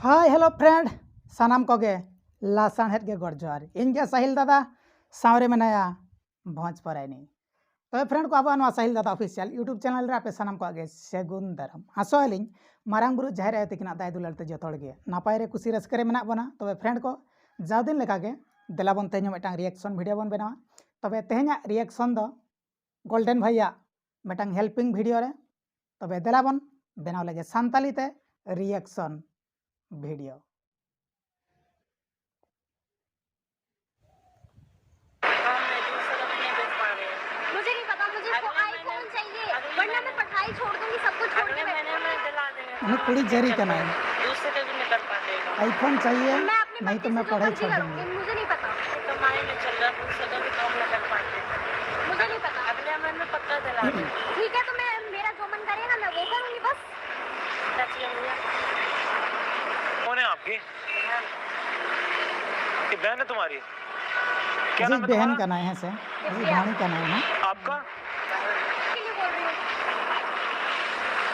Hi hello friend सानाम Koge लासाणहेद गे God जोहार इनके साहिल दादा सावरे मेनाया भोज परायनी तो फ्रेंड को अब साहिल दादा ऑफिशियल यूट्यूब चैनल रे आपे सानाम को आगे सेगुन दाराम आसोलिंग मारांग बुरु जाहिर आयो तकिना दाय दुलालते जतोड़ गे नापाय रे कुसी रस्के रे मेना बना तबे फ्रेंड को जाव दिन लेका गे देलाबन तेहनो मिटांग रिएक्शन वीडियो बन बनावा तबे तेहना रिएक्शन दो गोल्डन भैया मिटांग हेल्पिंग वीडियो रे तबे देलाबन बनाव लगे सानताली ते रिएक्शन वीडियो मुझे नहीं पता, मुझे आईफोन चाहिए वरना मैं पढ़ाई छोड़ दूंगी, सब कुछ छोड़ के महीने में दिला देंगे। हमें पूरी जरी करना है। दूसरे भी नहीं कर पाएगा। आईफोन चाहिए मैं अपने नहीं तो मैं पढ़ाई छोड़ दूंगी। मुझे नहीं पता, तो माई में चल रहा है, दूसरे भी काम नहीं कर पाते। मुझे नहीं पता। अगले महीने में पक्का दिला देंगे। ठीक है, तो मैं मेरा जो मन करेगा मैं वो करूंगी बस। क्या चाहिए भैया? कौन है आपकी? ये बहन है तुम्हारी? क्या जी नाम है बहन तुम्हारा? का नाम है से जी भाणी का नाम है। आपका? के लिए बोल रही हूँ।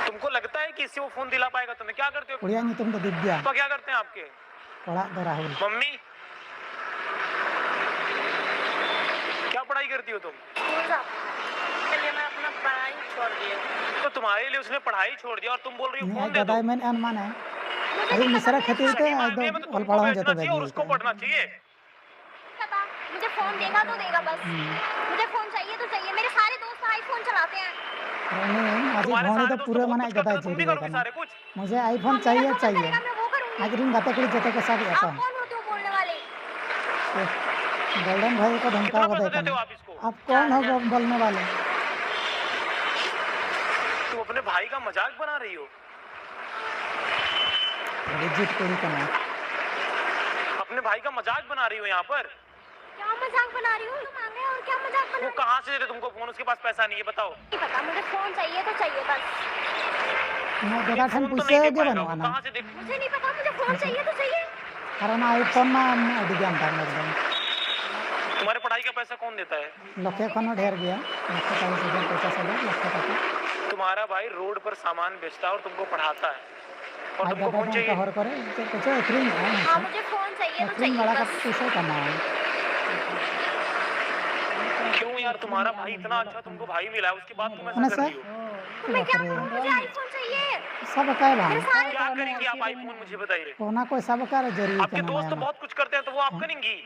तुमको लगता है कि इससे वो फोन दिला पाएगा तुम्हें? क्या करते हो? उड़िया नहीं तुम तो दिव्या पापा क्या करते हैं आपके? पढ़ा दो राहुल मम्मी क्या पढ़ाई करती हो तुम? चलिए मैं अपना पढ़ाई छोड़ दिया। तो तुम्हारे लिए उसने पढ़ाई छोड़ दिया और तुम बोल रही हो फोन दे दो। दादा मैंने अनुमान है अभी मिसरा खातिर ते सही मायने में तो एकदम तुमको पढ़ाऊं बेचना जाता चाहिए और उसको पढ़ना चाहिए। पता, मुझे फोन देगा तो देगा बस। मुझे फोन चाहिए तो चाहिए। मेरे सारे दोस्त आईफोन चलाते हैं। नहीं आज तुम्हारे भोणी सारे तो दोस्तों पूरा को मना कुछ गदा करते हो, तुम भी करोगी करना सारे कुछ। मुझे आईफोन चाहिए चाहिए मैं वो करूंगी। आखिर गाते कुड़ी जते के साथ आप ऐसा कौन होते हो बोलने वाले? गोल्डन भाई को धमका कितना को पैसा देते देखा हो आप इसको? आप कौन हो बोलने वाले? तुम अपने भाई का मजाक बना रही हो। जित कुड़ी का नाम अपने भाई का मजाक बना रही हो यहाँ पर। क्या मजाक बना रही हूँ? तुम मांगे और क्या मजाक बना वो रही हो? कहाँ से दे रहे तुमको फोन? उसके पास पैसा नहीं है, बताओ। नहीं पता, मुझे फोन चाहिए तो चाहिए बस। मैं दादा ठन फोन तो पूछे नहीं दे के पाएगा वो, बनवाना कहाँ से दे? मुझे नहीं पता, मुझे फोन चाहिए तो चाहिए। कारण आईफोन में अड़ी जानता एकदम तुम्हारे पढ़ाई का पैसा कौन देता है? लखे खनो ढेर गया लखे 40,000 50,000 लखे टका तुम्हारा भाई रोड पर सामान बेचता है और तुमको पढ़ाता है और आज तुमको दादा फोन को चाहिए। कवर करे कुछ एक्रिंग है हाँ, मुझे फोन चाहिए तो एक्रिंग चाहिए वाला का बस। पूछे करना है क्यों यार? तुम्हारा भाई इतना अच्छा तुमको भाई मिला है, उसके बाद तुम ऐसा ना कर सर रही हो। तो मैं क्या करूँ? मुझे आईफोन चाहिए। सब का भाई क्या करेंगी आप आईफोन, मुझे बताइए। कोना कोई सब का जरूरी आपके दोस्त तो बहुत कुछ करते हैं, तो वो आप करेंगी?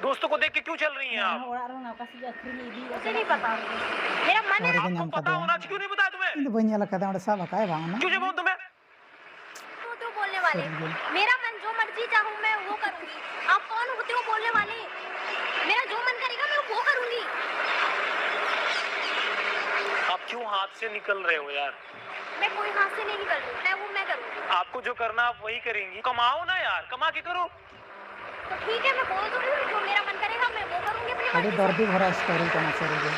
दोस्तों को देख के क्यों चल रही हैं आप? मुझे नहीं पता, मेरा मन है। और आपको पता होना चाहिए, क्यों नहीं बताया तुम्हें? इन बनिया लखा दा सब का भाई ना क्यों जब तुम्हें? तो बोलने वाले, मेरा मन जो मर्जी चाहूँ मैं वो करूँगी। आप कौन होते हो बोलने वाले? मेरा जो मन करेगा मैं वो करूँगी। आप क्यों हाथ से निकल रहे हो यार? मैं कोई हाथ से नहीं निकल रही, मैं करूँगी। आपको जो करना आप वही करेंगी। कमाओ ना यार, कमा के करो। तो ठीक है, मैं बोल तो रही हूँ, जो मेरा मन करेगा मैं वो करूँगी अपनी अभी मर्जी से। दर्दी भरा स्टोरी करना चाहिए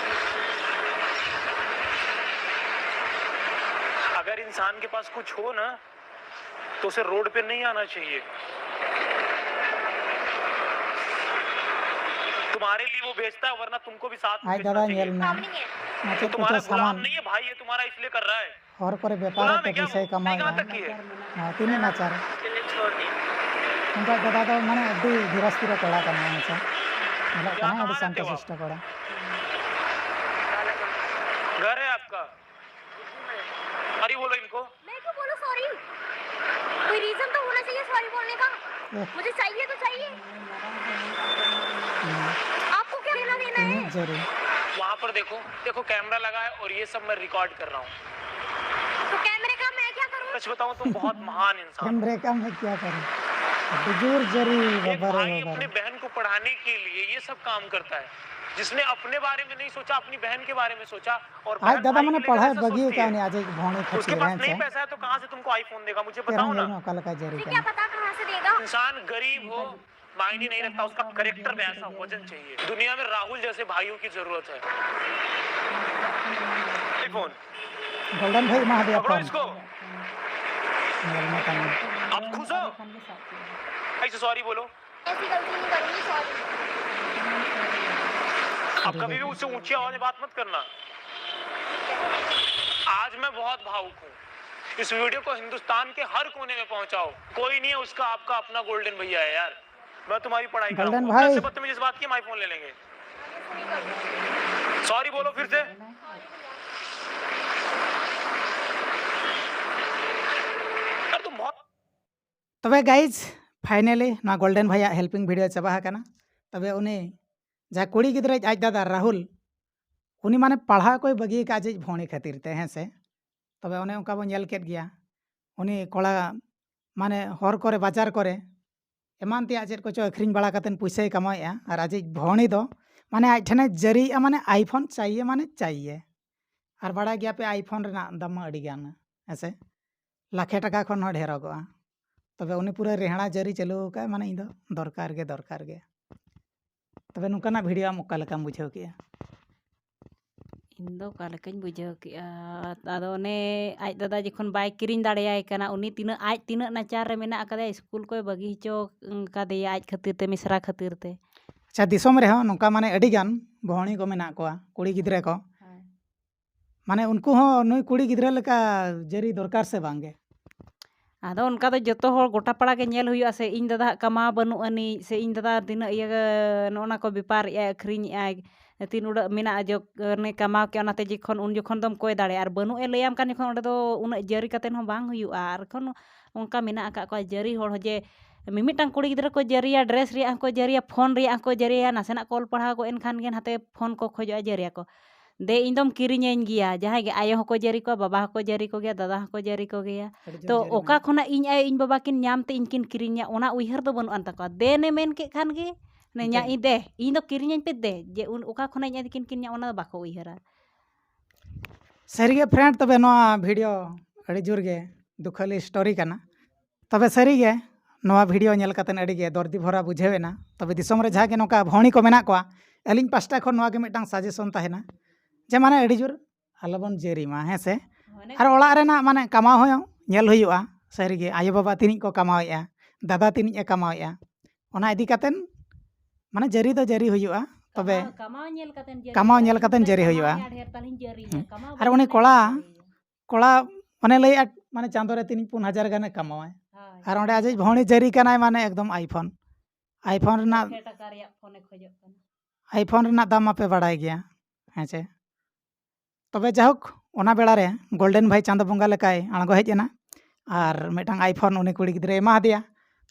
अगर इंसान के पास कुछ हो ना तो उसे रोड पे नहीं आना चाहिए। तुम्हारे लिए वो बेचता है, वरना तुमको भी साथ में आज बेचना दादा चाहिए। नेल में काम नहीं है। नाचे तो तुम्हारा कुछ गुलाम सामान नहीं है भाई, ये तुम्हारा इसलिए कर रहा है। और करे व्यापार गुलाम है है तो क्या पैसे वो? कमाए नहीं, कहाँ तक की है? हां तीन ना चार चलिए छोड़ दिए। उनका दादा तो माने अभी धीरस्थिर कड़ा करना है सर मतलब क्या कना अभी कहाँ रहते हो शांत शिष्ट कड़ा घर है आपका? अरे बोलो इनको। मैं क्यों बोलूं सॉरी? कोई रीजन तो होना चाहिए सॉरी बोलने का। मुझे चाहिए तो चाहिए। आपको क्या लेना देना है? जरूर वहाँ पर देखो, देखो कैमरा लगा है और ये सब मैं रिकॉर्ड कर रहा हूँ। तो कैमरे का मैं क्या करूं? सच बताऊँ तुम बहुत महान इंसान हो। कैमरे का मैं क्या करूं बुजुर्ग जरूर एक बबरे भाई अपने बबरे बहन को पढ़ाने के लिए ये सब काम करता है, जिसने अपने बारे में नहीं सोचा, अपनी बहन के बारे में सोचा। और आज बहन दादा भाई मैंने को लेकर पढ़ाई ऐसा बगी सोचती का है। नहीं आज एक भौणी उसके खची पास रहे नहीं से पैसा है तो कहाँ से तुमको आईफोन देगा? मुझे तेरा बताओ ना। जन्म कल का जरूर मुझे क्या पता कहाँ से देगा? इंसान गरीब हो मायने नहीं रखता, उसका करेक्टर में ऐसा वजन चाहिए। दुनिया में राहुल जैसे भाइयों की जरूरत है। आईफोन गोल्डन भाई महादेव पकड़ो फोन इसको। आप खुश हो? ऐसे सॉरी बोलो। ऐसी गलती नहीं करूंगी, सॉरी। आप कभी भी उससे ऊंची आवाज में बात मत करना। आज मैं बहुत भावुक हूँ। इस वीडियो को हिंदुस्तान के हर कोने में पहुंचाओ। कोई नहीं है उसका आपका अपना गोल्डन भैया है यार। मैं तुम्हारी पढ़ाई गोल्डन कराऊंगा। भाई। से बदतमीज इस बात की हम आईफोन ले लेंगे। सॉरी बोलो फिर से। यार तुम बहुत तबे गाइज फाइनली ना गोल्डन भैया हेल्पिंग वीडियो चाबा हकना तबे उनी जहाँ कुड़ी गिद्रे आज दादा राहुल उनी माने पढ़ा कोई बगी का आज भोणी खातिर ते हैं से तबे उन्हें उनका बो नेल केट गया उनी कोड़ा माने हर करे बाजार करे एमान ते आज को चो अखरिंग बड़ा कतन पैसे कमाया और आज भोणी दो माने आज ठने जरी माने आईफोन चाहिए और बड़ा गया पे आईफोन रेना दाम अड़ी गान ऐसे लाखे टका खन हो ढेरोगोआ तबे उन्हें पूरा रेहड़ा जरी चलो का माने इन दरकार गे तबे नुकाना वीडियो आम ओका लेकाम बुझाव किया इन दो का लेकाኝ बुझाव किया आदो ने आज दादा जखन बाय किरिंग दाड़ेयाय काना उनी तीना आज तीना नाचार रे मेना अकादे स्कूल को बगी हिचो कादेया आज खातिर ते मिसरा खातिर ते अच्छा दिसोम रे हो नुका माने अडी गान भोणी को मेना कोआ कुड़ी गिद्रे को माने उनको हो नुई कुड़ी गिद्रे लेका जरी दरकार से बांगे आदो उनका तो जतो हर गोटा पड़ा के नेल हुई से इन दादा कमा बनू अनी से इन दादा तीना नोना को व्यापार अखरिंग तीन उड़ा मेना जो ने कमा के ओनाते जखन उन जखन दम कोय दाड़े और बनू लैयाम कान जखन ओंडे दो उन जरी कतेन हो बांग हुयुआ और खन उनका मेना अका को जरी हर जे मिमिटांग कुड़ी गिद्रा को जरिया ड्रेस रिया को जरिया फोन रिया को जरिया नासेना कॉल पढ़ा को एनखान गे हाते फोन को खोजो जरिया को दे इंदम किरिंग गया जहाँ गे आयो को जरी को बाबा को जरी को गया दादा को जरी को गया तो ओका खना इन आयो इन बाबा किन नामते इनकिन किरिंग ओना उइहर दो बनु अंता को दे ने मेन के खान गे ने nya ide इन दो किरिंग पे दे जे उन ओका खना nya किन किन nya ओना बाको उइहरा सरीगे फ्रेंड तबे नोआ वीडियो अड़ी जोर गे दुखली स्टोरी कना तबे सरीगे नोआ वीडियो नेल कतन अड़ी गे दर्दी भरा बुझेवेना तबे दिसोम रे जहाँ गे नोका भोणी को मेना कोआ एलिंग पास्टा खन नोआ गे मिटांग सजेशन ताहेना जे माने अड़ी जोर आलोबन जेरीमा हैं से और ओड़ा रेना माने कमाव हो नेल हुयुआ सरीगे आयो बाबा तिनी को कमावेया दादा तिनी ए कमावेया ओना इदी कतन माने जरी दो जरी हुयुआ तबे कमाव नेल कतन जरी हुयुआ और उनी कोड़ा माने लई माने चांदो रे 3-4 गाने कमावाय और ओंडे आज भोणी जरी कनाय माने एकदम आईफोन रेना दाम आपे बाड़ाय गया हेचे तबे जाहुक ओना बेड़ा रे गोल्डन भाई चांदो बंगा लेकाय आणगो हेज एना और मिटांग आईफोन उनी कुड़ी गिद्रे एमा दिया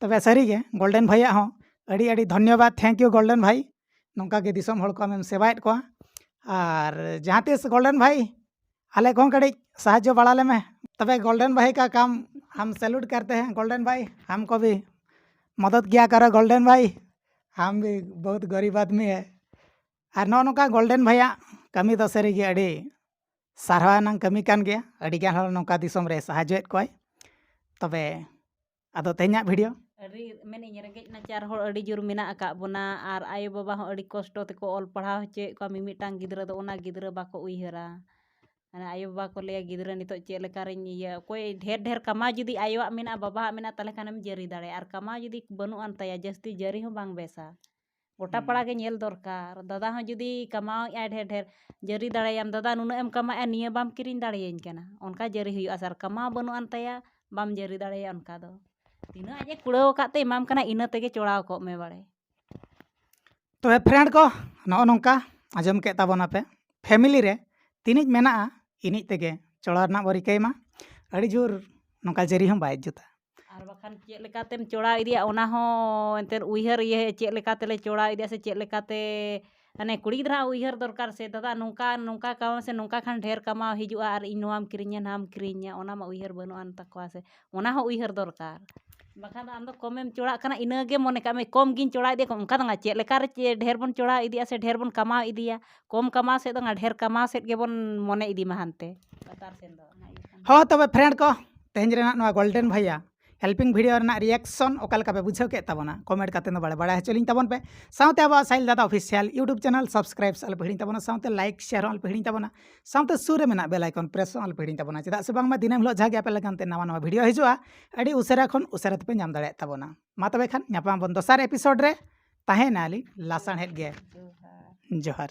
तबे सरीगे गोल्डन भैया हो अड़ी अड़ी धन्यवाद थैंक यू गोल्डन भाई नौका के दिसोम हड़ को आमेम सेवायत को और जहाँ तीस गोल्डन भाई आले को कड़ी साहाଯ୍य बढ़ा ले में तबे गोल्डन भाई का काम हम सैल्यूट करते हैं गोल्डन भाई हमको भी मदद किया करो गोल्डन भाई हम भी बहुत गरीब आदमी है और नौका गोल्डन भैया कमी तो सरीगे अड़ी सारहानांग कमी कान गया अड़ी गान हल नौका दिसोम रे साहाଯ୍यत कोय तबे आदो तेहना वीडियो अड़ी मेने रेंगेज नाचार हर अड़ी जोर मेना अका बोना और आयो बाबा हो अड़ी कष्ट तेको ऑल पढ़ाव होचे को मिमिटांग गिद्रा दो ओना गिद्रा बाको उइहरा आयो बाबा को ले गिद्रा नितो चे लेका रे कोई ढेर ढेर कमा जुदी आयो मेना बाबा मेना तले खानेम जरी दाड़े और कमा जुदी बनु अंतया जस्ती जरी हो बांग बेसा गोटा पड़ा के नेल दरकार दादा हो जुदी कमाओ ढेर ढेर जरी दाड़ेयाम दादा नुना एम कमाया निया बाम किरिंग दाड़ेयाñ काना उनका जरी हुई असर कमा बनु अंतया बाम जरी दाड़ेया उनका दो तीना आज कुड़ाव काते इमाम कना इना तेगे चोड़ाव को में बाड़े तो फ्रेंड को नो नौका आजम के ताबोना पे फैमिली रे तिनिज मेना इनिज तेगे चोड़ा ना बरिकैमा अड़ी जोर नौका जरी हम बाय जुता और बखान चेक लेकातेम चोड़ा इदिया ओना हो एंतेर उइहर ये चेक लेकातेले चोड़ा इदिया से चेक लेकाते अने कुड़ी गिद्रा उइहर दरकार से दादा नौका नौका कमा से नौका खान ढेर कमा हिजुआ और इन नोआम किरिंया नाम किरिंया ओना मा उइहर बनु अन तकवा से ओना हो उइहर दरकार बखान आम दो कमेम चोड़ा कना इनागे मने कामे कम गिन चोड़ा इदिया उनका दंगा चेक लेका रे ढेर बन चोड़ा इदिया से ढेर बन कमा इदिया कम कमा से दंगा ढेर कमा से गे बन मने इदी महानते बतार सेन दो हो तबे फ्रेंड को तेहन रेना नोआ गोल्डन भैया हेल्पिंग वीडियो रेना रिएक्शन ओकालका पे बुझाव के ताबोना कमेंट काते न बड़ा हचलिंग ताबोन पे साउते अब साहिल दादा ऑफिशियल यूट्यूब चैनल सब्सक्राइब साल पेहिड़ी ताबोना साउते लाइक शेयर ऑल पेहिड़ी ताबोना साउते सुर मेना बेल आइकन प्रेस ऑल पेहिड़ी ताबोना चेदा से बांग मा दिनम हिलो जहागे आपे लगनते नवा नवा वीडियो हिजुआ अड़ी उसरा खन उसरा पे नाम दाड़े ताबोना मा तबे खान ᱧᱟᱯᱟᱢ ᱵᱚᱱ ᱫᱚᱥᱟᱨ एपिसोड रे ताहेनाली लासाण हेड गे जोहार।